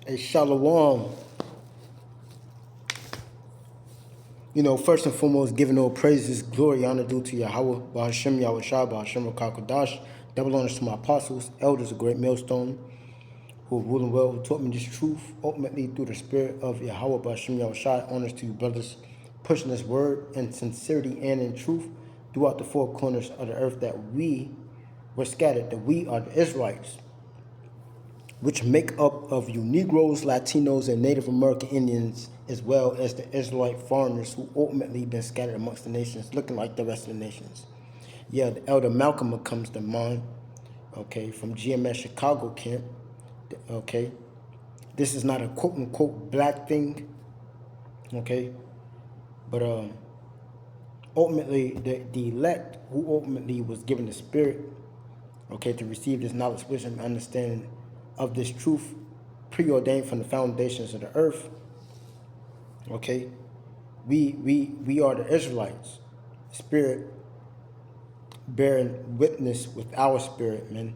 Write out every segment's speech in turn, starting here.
Hey, Shalom. First and foremost, giving all praises, glory, honor due to Yahweh, Bahashem, Yahweh Shai, Bahashem, Rakakadash. Double honors to my apostles, elders, a great millstone, who have ruled and well, who taught me this truth, ultimately through the spirit of Yahweh, Bahashem, Yahweh Shai. Honors to you, brothers, pushing this word in sincerity and in truth throughout the four corners of the earth, that we were scattered, that we are the Israelites, which make up of you Negroes, Latinos, and Native American Indians, as well as the Israelite foreigners who ultimately been scattered amongst the nations, looking like the rest of the nations. Yeah, the Elder Malcolm comes to mind, okay, from GMS Chicago camp, okay. This is not a quote-unquote black thing, okay, but ultimately the elect who ultimately was given the spirit, okay, to receive this knowledge, wisdom, and understanding of this truth preordained from the foundations of the earth, okay. We are the Israelites, spirit bearing witness with our spirit, man.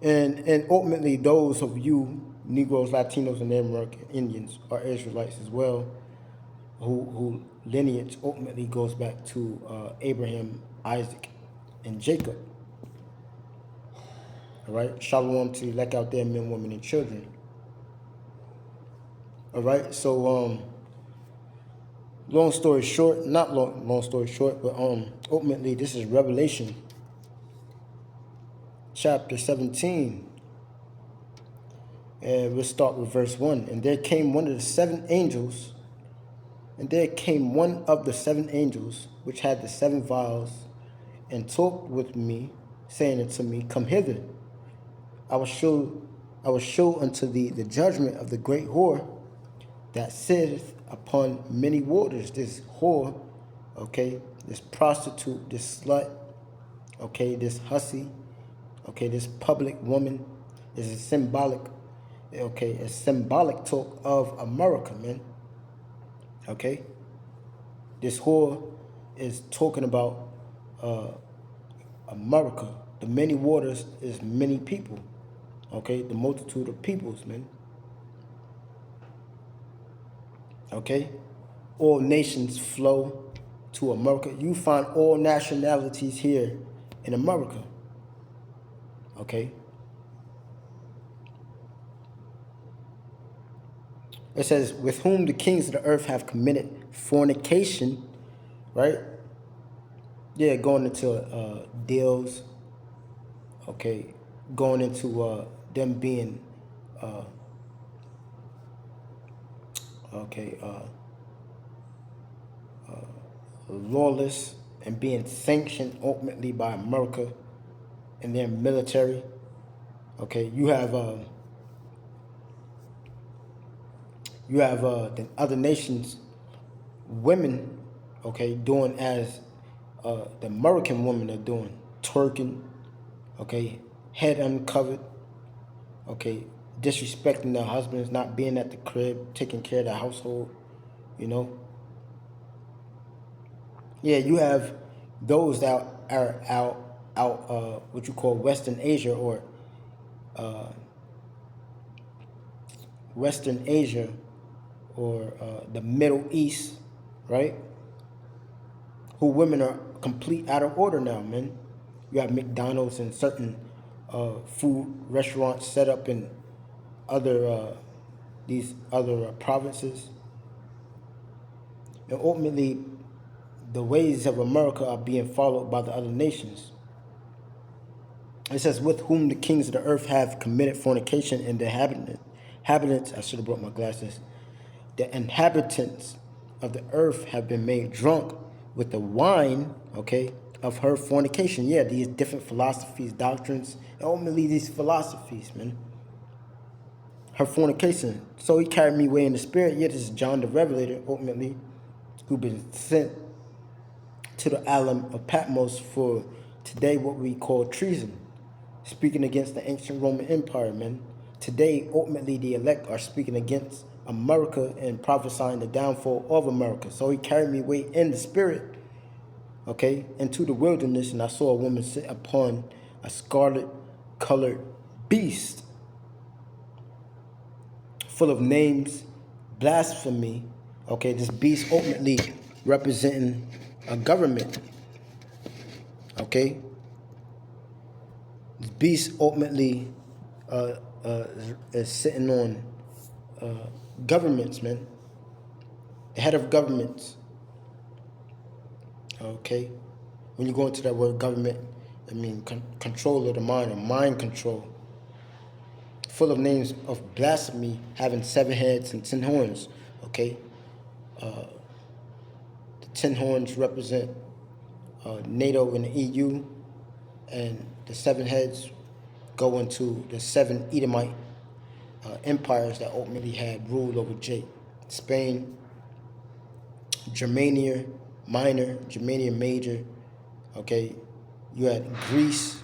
And ultimately those of you Negroes, Latinos, and Native American Indians are Israelites as well, who lineage ultimately goes back to Abraham, Isaac, and Jacob. All right, shalom to you, like out there, men, women, and children. All right, so long story short, not long story short, but ultimately this is Revelation chapter 17, and we'll start with verse 1. And there came one of the seven angels, which had the seven vials, and talked with me, saying unto me, Come hither. I will show unto thee the judgment of the great whore that sitteth upon many waters. This whore, okay, this prostitute, this slut, okay, this hussy, okay, this public woman is a symbolic talk of America, man. Okay, this whore is talking about America. The many waters is many people. Okay, the multitude of peoples, man. Okay, all nations flow to America. You find all nationalities here in America. Okay. It says, with whom the kings of the earth have committed fornication, right? Yeah, going into deals, okay, going into them being, okay, lawless and being sanctioned ultimately by America and their military. Okay, you have the other nations, women, okay, doing as the American women are doing, twerking, okay, head uncovered, okay, disrespecting their husbands, not being at the crib, taking care of the household, you know. Yeah, you have those that are out what you call Western Asia, or Western Asia, or the Middle East, right? Who women are complete out of order now, man. You have McDonald's and certain food restaurants set up in other these other provinces, and ultimately, the ways of America are being followed by the other nations. It says, with whom the kings of the earth have committed fornication, and the inhabitants, I should have brought my glasses, the inhabitants of the earth have been made drunk with the wine, okay, of her fornication. Yeah, these different philosophies, doctrines, and ultimately these philosophies, man. Her fornication. So he carried me away in the spirit. Yeah, this is John the Revelator, ultimately, who been sent to the island of Patmos for today what we call treason, speaking against the ancient Roman Empire, man. Today, ultimately, the elect are speaking against America and prophesying the downfall of America. So he carried me away in the spirit, okay, into the wilderness, and I saw a woman sit upon a scarlet-colored beast. full of names, blasphemy. Okay, this beast ultimately representing a government. Okay, this beast ultimately uh, is sitting on governments, man. The head of governments. Okay, when you go into that word government, I mean control of the mind or mind control. Full of names of blasphemy, having 7 heads and 10 horns. Okay, the 10 horns represent NATO and the EU, and the 7 heads go into the 7 Edomite empires that ultimately had rule over Spain, Germania Minor, Germania Major. Okay, you had Greece.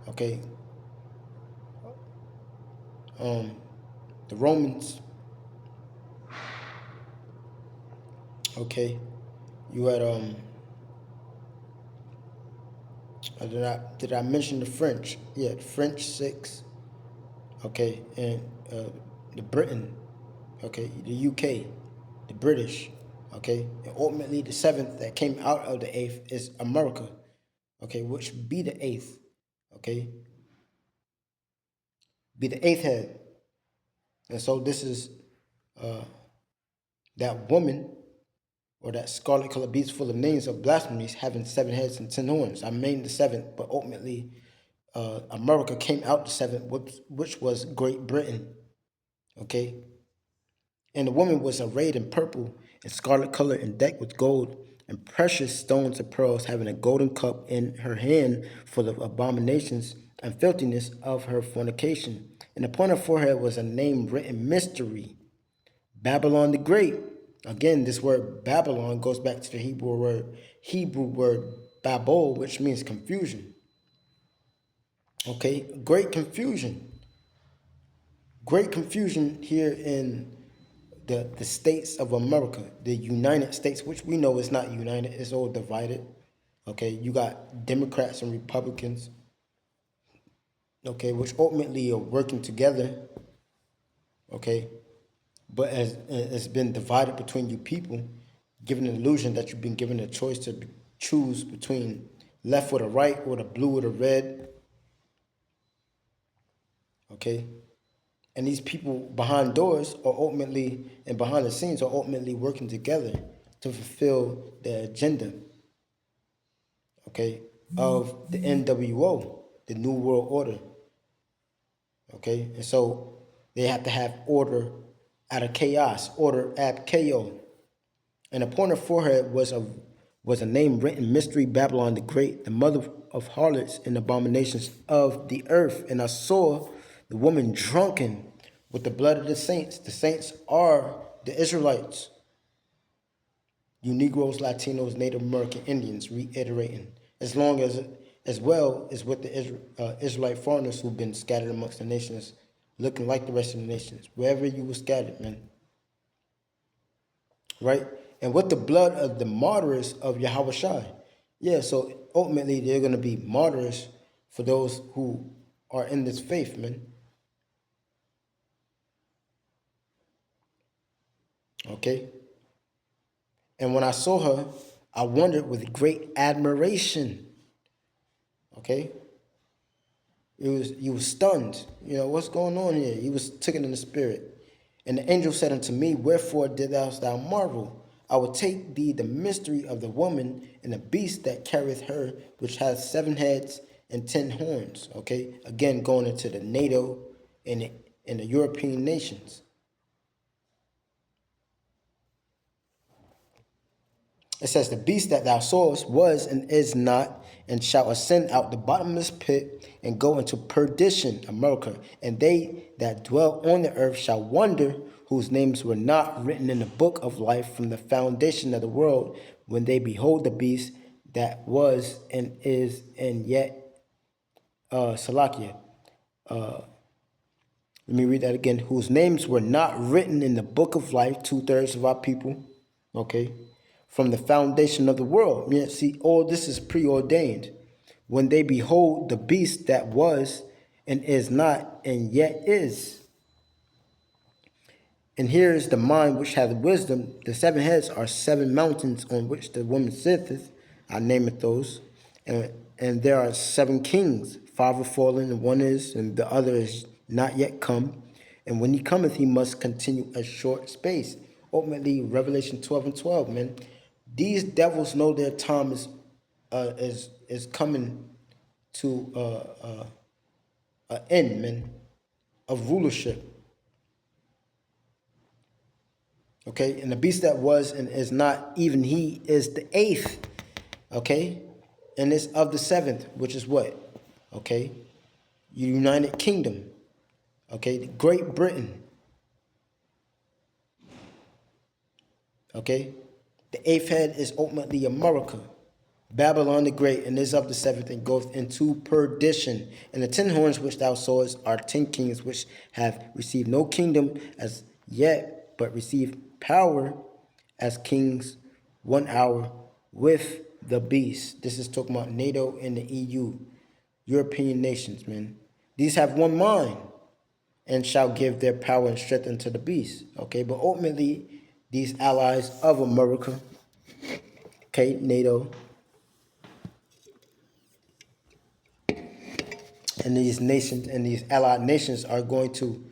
Okay, the Romans. Okay, you had did I mention the French? Yeah, the French 6. Okay, and the Britain. Okay, the UK, the British. Okay, and ultimately the 7th that came out of the 8th is America. Okay, which would be the 8th. Okay, be the 8th head. And so this is that woman, or that scarlet colored beast full of names of blasphemies, having 7 heads and 10 horns. I named the 7th, but ultimately America came out the 7th, which was Great Britain. Okay, and the woman was arrayed in purple and scarlet color and decked with gold and precious stones and pearls, having a golden cup in her hand full of abominations and filthiness of her fornication. And upon her forehead was a name written, Mystery, Babylon the Great. Again, this word Babylon goes back to the Hebrew word Babel, which means confusion. Okay, great confusion. Great confusion here in the states of America, the United States, which we know is not united, it's all divided. Okay, you got Democrats and Republicans, okay, which ultimately are working together, okay, but as it's been divided between you people, given an illusion that you've been given a choice to choose between left or the right, or the blue or the red, okay. And these people behind doors are ultimately, and behind the scenes, are ultimately working together to fulfill the agenda, okay, of the NWO, the New World Order, okay? And so they have to have order out of chaos, order ab chaos. And upon her forehead was a name written, Mystery, Babylon the Great, the mother of harlots and abominations of the earth. And I saw the woman drunken with the blood of the saints. The saints are the Israelites, you Negroes, Latinos, Native American Indians, reiterating, as well as with the Israelite foreigners who've been scattered amongst the nations, looking like the rest of the nations, wherever you were scattered, man. Right? And with the blood of the martyrs of Yahweh Shai. Yeah, so ultimately they're going to be martyrs for those who are in this faith, man. Okay? And when I saw her, I wondered with great admiration. Okay? You was stunned. You know, what's going on here? You was taken in the spirit. And the angel said unto me, Wherefore didst thou marvel? I will take thee the mystery of the woman and the beast that carrieth her, which has 7 heads and 10 horns. Okay? Again, going into the NATO and the European nations. It says, the beast that thou sawest was and is not, and shall ascend out the bottomless pit and go into perdition, America. And they that dwell on the earth shall wonder, whose names were not written in the book of life from the foundation of the world, when they behold the beast that was and is and yet, Salakia. Let me read that again. Whose names were not written in the book of life, 2/3 of our people, okay, from the foundation of the world. Yeah, see, all this is preordained. When they behold the beast that was and is not and yet is. And here is the mind which hath wisdom. The 7 heads are 7 mountains on which the woman sitteth. I nameth those. And there are 7 kings. 5 are fallen, and 1 is, and the other is not yet come. And when he cometh, he must continue a short space. Ultimately, Revelation 12 and 12, man. These devils know their time is coming to an end, man, of rulership. Okay, and the beast that was and is not, even he is the 8th. Okay, and it's of the 7th, which is what? Okay, United Kingdom. Okay, Great Britain. Okay, the 8th head is ultimately America. Babylon the Great, and is of the 7th, and goeth into perdition. And the 10 horns which thou sawest are 10 kings which have received no kingdom as yet, but receive power as kings 1 hour with the beast. This is talking about NATO and the EU, European nations, man. These have one mind and shall give their power and strength unto the beast. Okay, but ultimately, these allies of America, okay, NATO, and these nations and these allied nations are going to,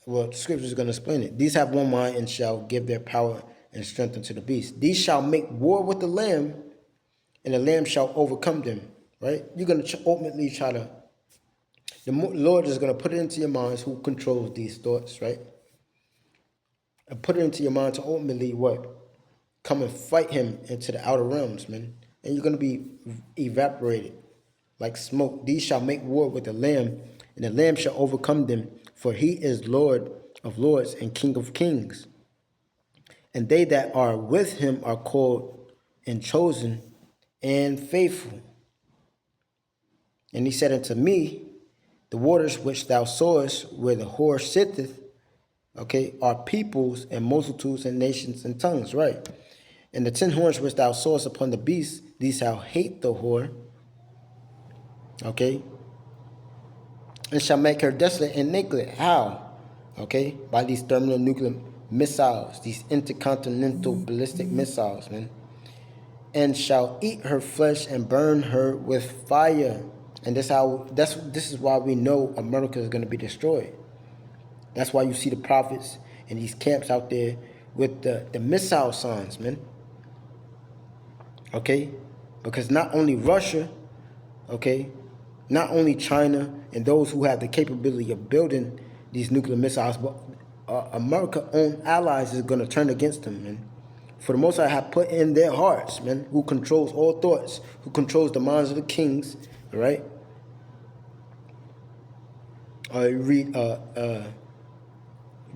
well, the scripture is going to explain it. These have one mind and shall give their power and strength unto the beast. These shall make war with the Lamb, and the Lamb shall overcome them. Right? You're going to ultimately try to, the Lord is going to put it into your minds who controls these thoughts, right? And put it into your mind to ultimately what? Come and fight him into the outer realms, man. And you're going to be evaporated like smoke. These shall make war with the Lamb, and the Lamb shall overcome them, for he is Lord of lords and King of kings. And they that are with him are called and chosen and faithful. And he said unto me, the waters which thou sawest, where the whore sitteth, okay, are peoples and multitudes and nations and tongues, right? And the 10 horns which thou sawest upon the beast, these shall hate the whore, okay, and shall make her desolate and naked. How? Okay, by these thermonuclear missiles, these intercontinental ballistic missiles, man. And shall eat her flesh and burn her with fire. And this is why we know America is going to be destroyed. That's why you see the prophets and these camps out there with the missile signs, man. Okay? Because not only Russia, okay, not only China and those who have the capability of building these nuclear missiles, but America-owned allies is going to turn against them, man. For the Most High have put in their hearts, man, who controls all thoughts, who controls the minds of the kings, all right? Read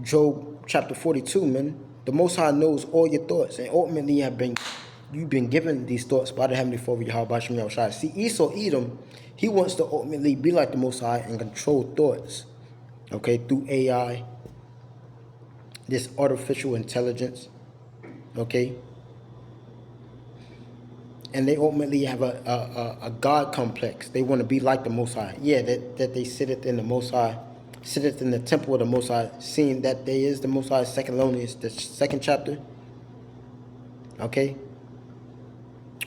Job chapter 42, man. The Most High knows all your thoughts, and ultimately you've been given these thoughts by the Heavenly Father, Yahweh Shem Yahushua. See, Esau Edom, he wants to ultimately be like the Most High and control thoughts, okay, through AI, this artificial intelligence, okay? And they ultimately have a God complex. They want to be like the Most High. Yeah, that they sitteth in the Most High, sitteth in the temple of the Most High, seeing that there is the Most High. 2 Thessalonians, the 2nd chapter. Okay.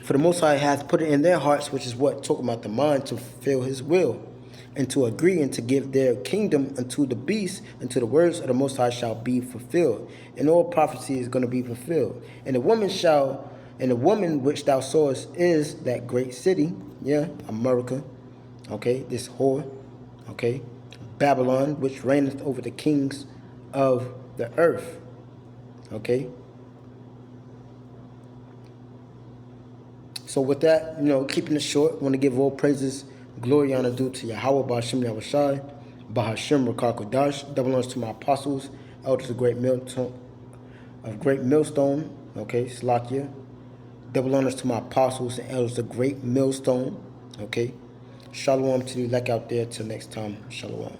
For the Most High hath put it in their hearts, which is what? Talking about the mind, to fulfill his will, and to agree and to give their kingdom unto the beast, until the words of the Most High shall be fulfilled. And all prophecy is going to be fulfilled. And the woman which thou sawest is that great city, yeah, America, okay, this whore, okay, Babylon, which reigneth over the kings of the earth, okay. So with that, keeping it short, I want to give all praises, glory, honor due to Yahweh, Ba'ashem Yahushai, Bahashem Rakar Kodash, double honors to my apostles, elders of great millstone, okay, Slakia. Double honors to my apostles and elders of great millstone, okay. Shalom to the elect out there. Till next time, shalom.